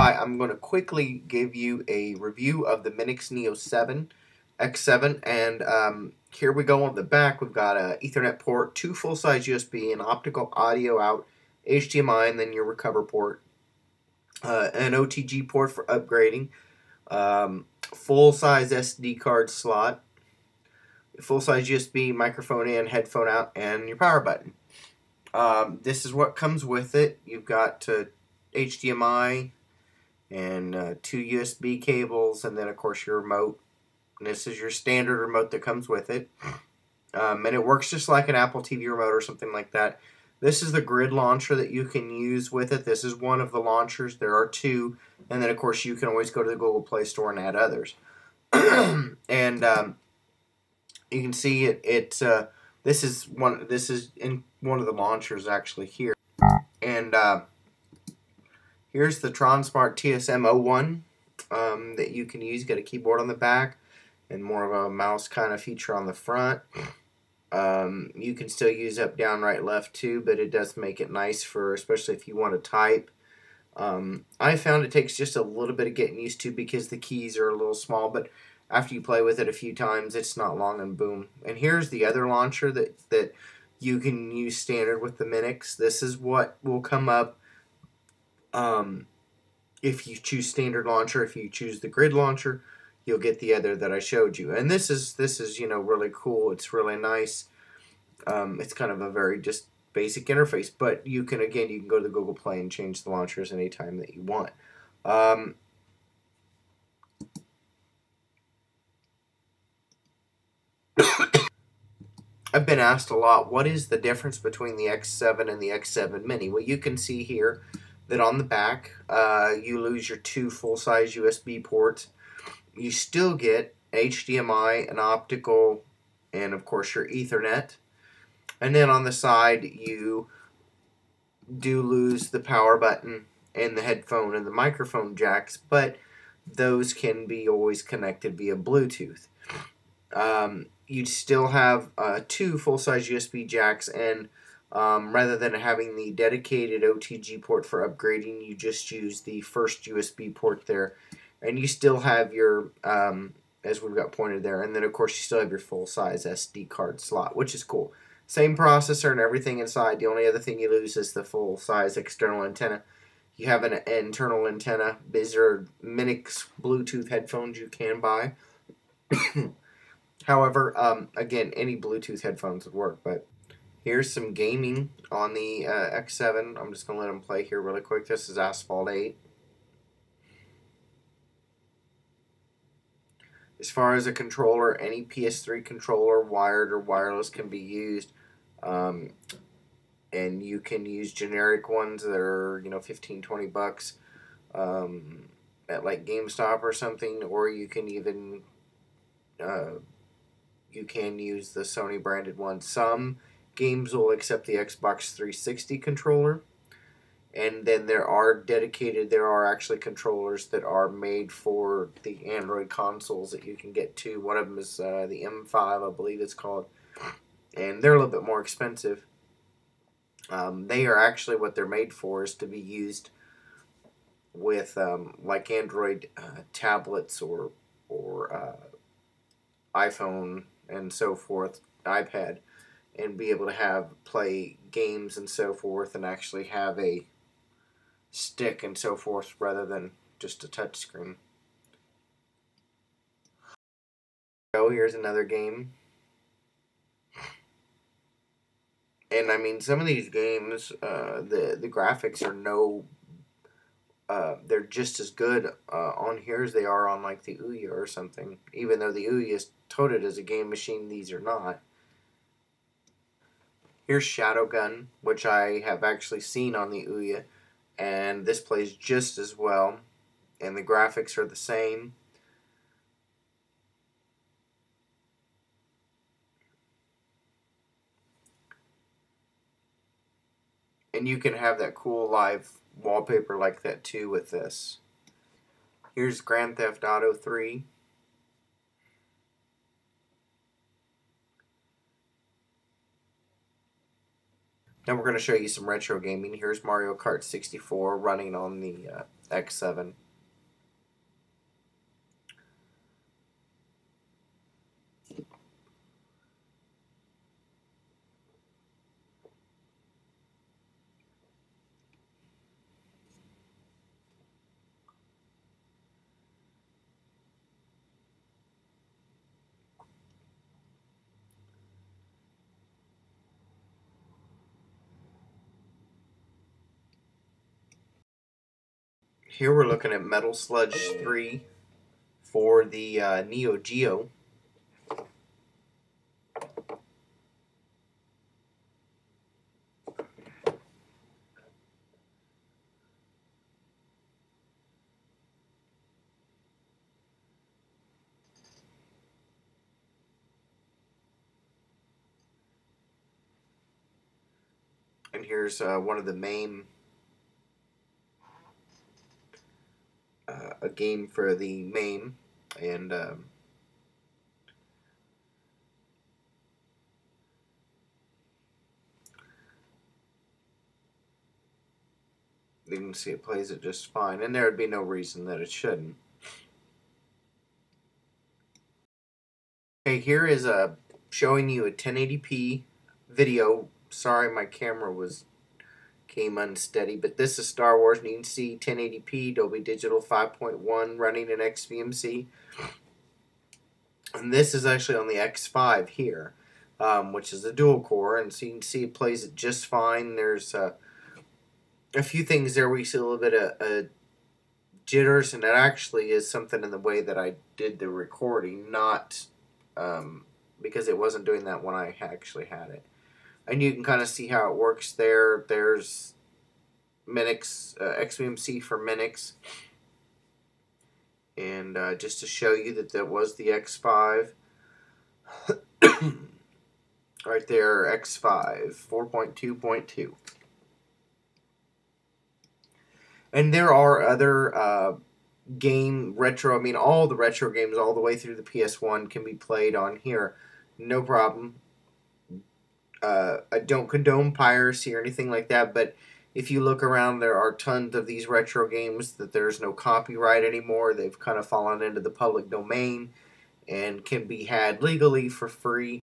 Hi, I'm going to quickly give you a review of the Minix Neo X7, and here we go on the back. We've got an Ethernet port, two full-size USB, an optical audio out, HDMI, and then your recover port, an OTG port for upgrading, full-size SD card slot, full-size USB, microphone in, headphone out, and your power button. This is what comes with it. You've got HDMI and two USB cables, and then of course your remote. And this is your standard remote that comes with it, and it works just like an Apple TV remote or something like that. This is the grid launcher that you can use with it. This is one of the launchers. There are two, and then of course you can always go to the Google Play Store and add others. And you can see it. This is in one of the launchers actually here, and here's the TronSmart TSM01 that you can use. Got a keyboard on the back and more of a mouse kind of feature on the front. You can still use up, down, right, left too, but it does make it nice for, especially if you want to type. I found it takes just a little bit of getting used to because the keys are a little small, but after you play with it a few times, it's not long and boom. And here's the other launcher that you can use standard with the Minix. This is what will come up if you choose standard launcher. If you choose the grid launcher, you'll get the other that I showed you. And this is really cool. It's really nice. It's kind of a very just basic interface, but you can go to the Google Play and change the launchers anytime that you want. I've been asked a lot, what is the difference between the X7 and the X7 Mini? Well, you can see here that on the back, you lose your two full-size USB ports. You still get HDMI, an optical, and of course your Ethernet. And then on the side, you do lose the power button and the headphone and the microphone jacks, but those can be always connected via Bluetooth. You'd still have two full-size USB jacks, and rather than having the dedicated OTG port for upgrading, you just use the first USB port there, and you still have your, as we've got pointed there, and then of course you still have your full-size SD card slot, which is cool. Same processor and everything inside. The only other thing you lose is the full-size external antenna. You have an internal antenna. These are Minix Bluetooth headphones you can buy. However, again, any Bluetooth headphones would work, but here's some gaming on the X7. I'm just going to let them play here really quick. This is Asphalt 8. As far as a controller, any PS3 controller, wired or wireless, can be used. And you can use generic ones that are, $15-20 at like GameStop or something, or you can even you can use the Sony branded one. Some games will accept the Xbox 360 controller, and then there are actually controllers that are made for the Android consoles that you can get to. One of them is the M5, I believe it's called, and they're a little bit more expensive. They are actually, what they're made for is to be used with like Android tablets or iPhone and so forth, iPad, and be able to play games and so forth, and actually have a stick and so forth rather than just a touch screen. So here's another game. And I mean, some of these games, the graphics are they're just as good on here as they are on like the Ouya or something. Even though the Ouya is touted as a game machine, these are not. Here's Shadowgun, which I have actually seen on the Ouya, and this plays just as well, and the graphics are the same. And you can have that cool live wallpaper like that too with this. Here's Grand Theft Auto 3. Now we're going to show you some retro gaming. Here's Mario Kart 64 running on the X7. Here we're looking at Metal Sludge 3 for the Neo Geo. And here's one of the main a game for the MAME, and you can see it plays it just fine, and there would be no reason that it shouldn't. Okay, here is showing you a 1080p video. Sorry, my camera came unsteady, but this is Star Wars, and you can see 1080p Dolby Digital 5.1 running in XBMC. And this is actually on the X5 here, which is a dual core, and so you can see it plays it just fine. There's a few things there where you see a little bit of jitters, and that actually is something in the way that I did the recording, not because it wasn't doing that when I actually had it. And you can kind of see how it works there. There's Minix, XBMC for Minix. And just to show you that that was the X5. Right there, X5, 4.2.2. And there are other retro, I mean, all the retro games all the way through the PS1 can be played on here. No problem. I don't condone piracy or anything like that, but if you look around, there are tons of these retro games that there's no copyright anymore. They've kind of fallen into the public domain and can be had legally for free.